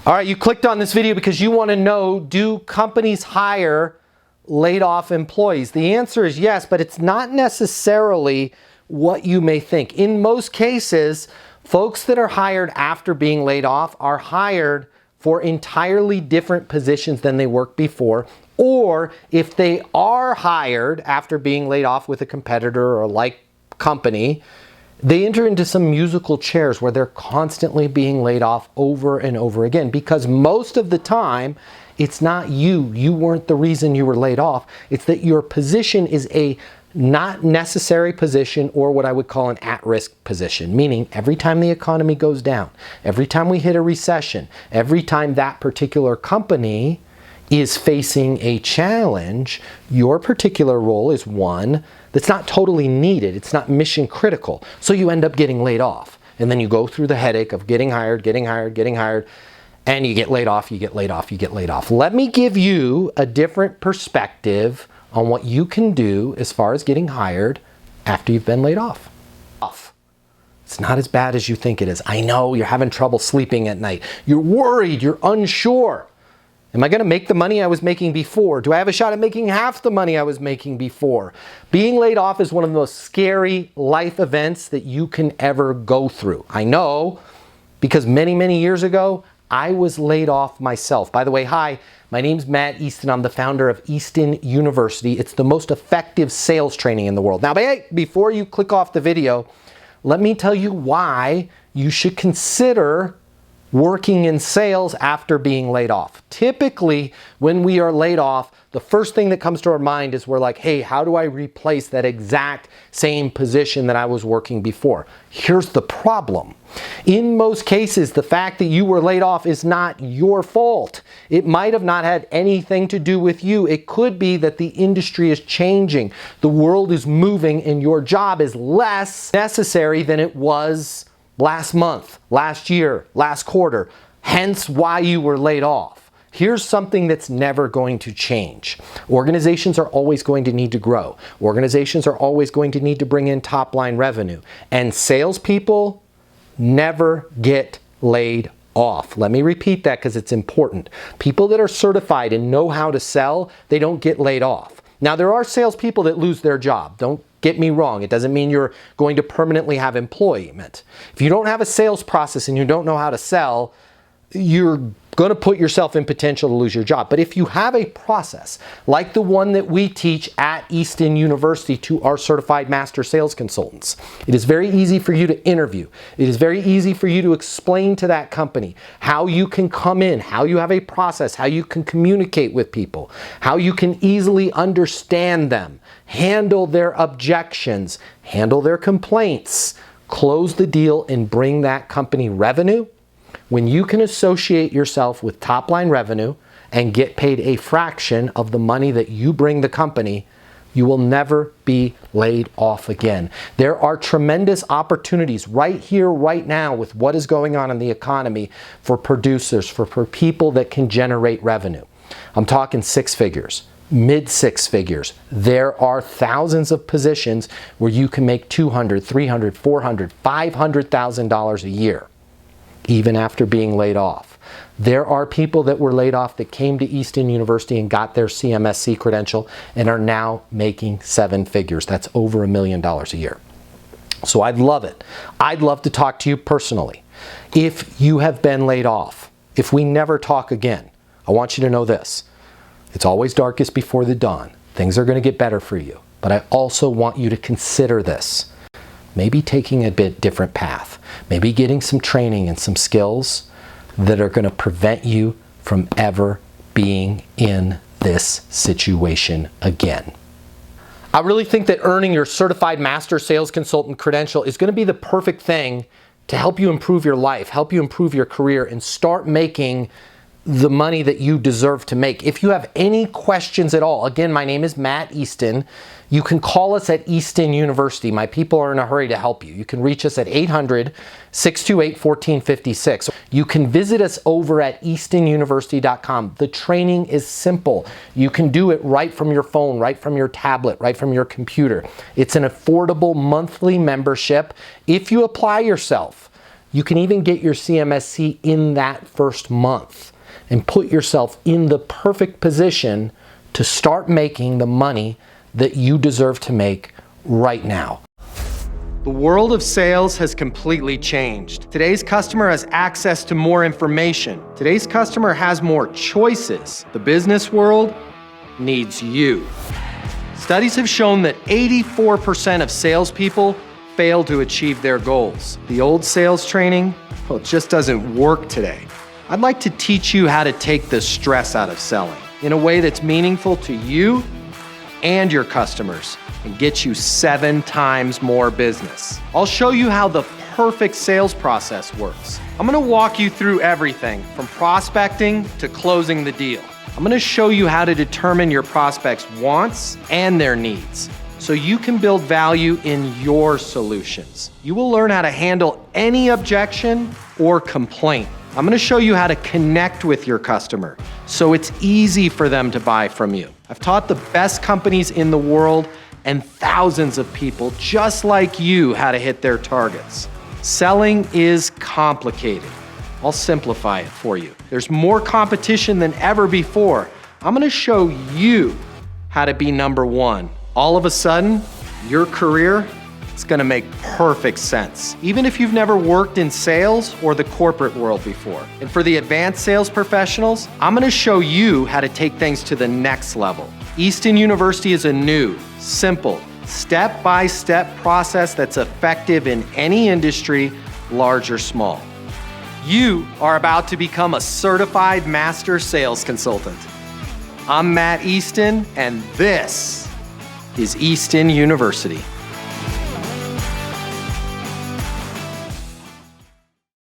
All right, you clicked on this video because you want to know, do companies hire laid off employees? The answer is yes, but it's not necessarily what you may think. In most cases, folks that are hired after being laid off are hired for entirely different positions than they worked before. Or if they are hired after being laid off with a competitor or a like company, they enter into some musical chairs where they're constantly being laid off over and over again, because most of the time, it's not you. You weren't the reason you were laid off. It's that your position is a not necessary position, or what I would call an at-risk position, meaning every time the economy goes down, every time we hit a recession, every time that particular company is facing a challenge, your particular role is one that's not totally needed. It's not mission critical. So you end up getting laid off. And then you go through the headache of getting hired, and you get laid off, you get laid off, you get laid off. Let me give you a different perspective on what you can do as far as getting hired after you've been laid off. It's not as bad as you think it is. I know you're having trouble sleeping at night. You're worried, you're unsure. Am I going to make the money I was making before? Do I have a shot at making half the money I was making before? Being laid off is one of the most scary life events that you can ever go through. I know, because many, many years ago, I was laid off myself. By the way, hi, my name's Matt Easton. I'm the founder of Easton University. It's the most effective sales training in the world. Now, hey, before you click off the video, let me tell you why you should consider working in sales after being laid off. Typically, when we are laid off, the first thing that comes to our mind is we're like, hey, how do I replace that exact same position that I was working before? Here's the problem. In most cases, the fact that you were laid off is not your fault. It might have not had anything to do with you. It could be that the industry is changing, the world is moving, and your job is less necessary than it was last month, last year, last quarter, hence why you were laid off. Here's something that's never going to change. Organizations are always going to need to grow. Organizations are always going to need to bring in top-line revenue. And salespeople never get laid off. Let me repeat that because it's important. People that are certified and know how to sell, they don't get laid off. Now, there are salespeople that lose their job. Don't get me wrong. It doesn't mean you're going to permanently have employment. If you don't have a sales process and you don't know how to sell, you're going to put yourself in potential to lose your job. But if you have a process like the one that we teach at Easton University to our certified master sales consultants, it is very easy for you to interview. It is very easy for you to explain to that company how you can come in, how you have a process, how you can communicate with people, how you can easily understand them, handle their objections, handle their complaints, close the deal, and bring that company revenue. When you can associate yourself with top-line revenue and get paid a fraction of the money that you bring the company, you will never be laid off again. There are tremendous opportunities right here, right now, with what is going on in the economy for producers, for people that can generate revenue. I'm talking six figures, mid six figures. There are thousands of positions where you can make $200,000, $300,000, $400,000, $500,000 a year, even after being laid off. There are people that were laid off that came to Easton University and got their CMSC credential and are now making seven figures. That's over $1 million a year. So I'd love it. I'd love to talk to you personally. If you have been laid off, if we never talk again, I want you to know this. It's always darkest before the dawn. Things are going to get better for you. But I also want you to consider this. Maybe taking a bit different path. Maybe getting some training and some skills that are going to prevent you from ever being in this situation again. I really think that earning your certified master sales consultant credential is going to be the perfect thing to help you improve your life, help you improve your career, and start making the money that you deserve to make. If you have any questions at all, again, my name is Matt Easton. You can call us at Easton University. My people are in a hurry to help you. You can reach us at 800-628-1456. You can visit us over at eastonuniversity.com. The training is simple. You can do it right from your phone, right from your tablet, right from your computer. It's an affordable monthly membership. If you apply yourself, You can even get your CMSC in that first month and put yourself in the perfect position to start making the money that you deserve to make right now. The world of sales has completely changed. Today's customer has access to more information. Today's customer has more choices. The business world needs you. Studies have shown that 84% of salespeople fail to achieve their goals. The old sales training, well, it just doesn't work today. I'd like to teach you how to take the stress out of selling in a way that's meaningful to you and your customers and get you 7 times more business. I'll show you how the perfect sales process works. I'm gonna walk you through everything from prospecting to closing the deal. I'm gonna show you how to determine your prospects' wants and their needs so you can build value in your solutions. You will learn how to handle any objection or complaint. I'm gonna show you how to connect with your customer so it's easy for them to buy from you. I've taught the best companies in the world and thousands of people just like you how to hit their targets. Selling is complicated. I'll simplify it for you. There's more competition than ever before. I'm gonna show you how to be number one. All of a sudden, your career is gonna make perfect sense, even if you've never worked in sales or the corporate world before. And for the advanced sales professionals, I'm gonna show you how to take things to the next level. Easton University is a new, simple, step-by-step process that's effective in any industry, large or small. You are about to become a certified master sales consultant. I'm Matt Easton, and this is Easton University.